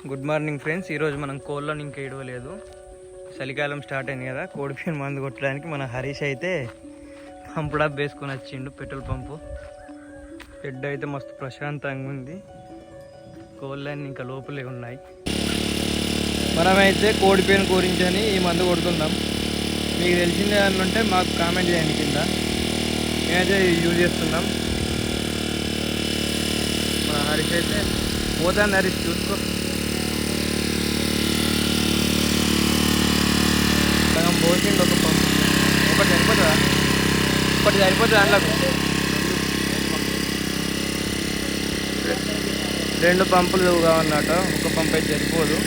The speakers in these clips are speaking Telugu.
Good morning friends. ఈరోజు మనం కోళ్ళని ఇంకా ఇడవలేదు. చలికాలం స్టార్ట్ అయింది కదా, కోడిపిన్ మందు కొట్టడానికి మన హరీష్ అయితే పంపు డబ్బు వేసుకొని వచ్చిండు. పెట్రోల్ పంపు షెడ్ అయితే మస్తు ప్రశాంతంగా ఉంది. కోళ్ళని ఇంకా లోపలే ఉన్నాయి. మనమైతే కోడిపిన్ గురించి ఈ మందు కొడుతున్నాం. మీకు తెలిసిందే అంటే మాకు కామెంట్ చేయండి కింద. మేమైతే యూజ్ చేస్తున్నాం. మన హరీష్ అయితే పోతాను. హరీష్ చూసుకో, సగం పోసిండు. ఒక పంపు ఒకటి సరిపోతుందా? ఒకటి సరిపోతుంది. అందులోకి 2 పంపులు కావన్నట్టు. ఒక పంపు అయితే సరిపోదు.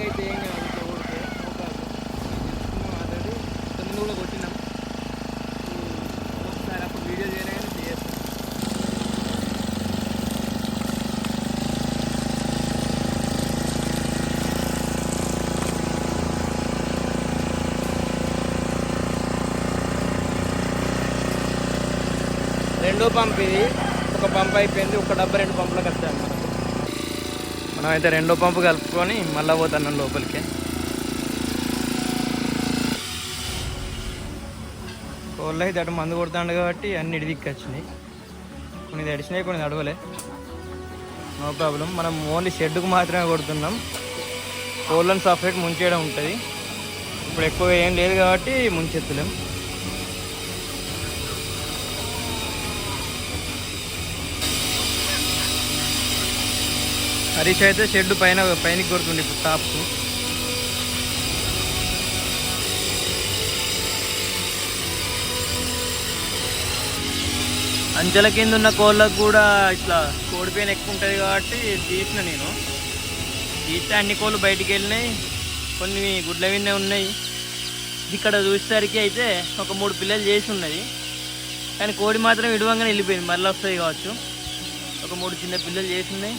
అయితే ఏం కాదు, ఇట్లా కొడితే ఆల్రెడీ ఇంతకుముందు కూడా కొట్టినాం. ఒకసారి అప్పుడు వీడియో చేయగానే చేస్తాం. రెండో పంప్ ఇది. ఒక పంప్ అయిపోయింది. ఒక డబ్బా 2 పంపులకు వస్తాయి మనకు. మనమైతే రెండో పంపు కలుపుకొని మళ్ళీ పోతున్నాం లోపలికి. కోళ్ళు అయితే అటు మందు కొడుతాడు కాబట్టి అన్ని ఇడిదిక్కి వచ్చినాయి. కొన్ని తడిచినాయి, కొన్ని తడవలే. No problem. మనం ఓన్లీ షెడ్కు మాత్రమే కొడుతున్నాం. కోళ్ళని సపరేట్ ముంచేయడం ఉంటుంది. ఇప్పుడు ఎక్కువ ఏం లేదు కాబట్టి ముంచెత్తలేం. హరీష్ అయితే షెడ్ పైనకి కొడుతుంది ఇప్పుడు టాప్కు. అంచెల కింద ఉన్న కోళ్ళకు కూడా ఇట్లా కోడిపోయిన ఎక్కువ ఉంటుంది కాబట్టి తీసిన నేను. తీస్తే అన్ని కోళ్ళు బయటికి వెళ్ళినాయి, కొన్ని గుడ్ల విన్నే ఉన్నాయి. ఇక్కడ చూసేసరికి అయితే ఒక 3 పిల్లలు చేసి ఉన్నది, కానీ కోడి మాత్రం ఇడవంగానే వెళ్ళిపోయింది. మళ్ళీ వస్తుంది కావచ్చు. ఒక 3 చిన్న పిల్లలు చేసి ఉన్నాయి.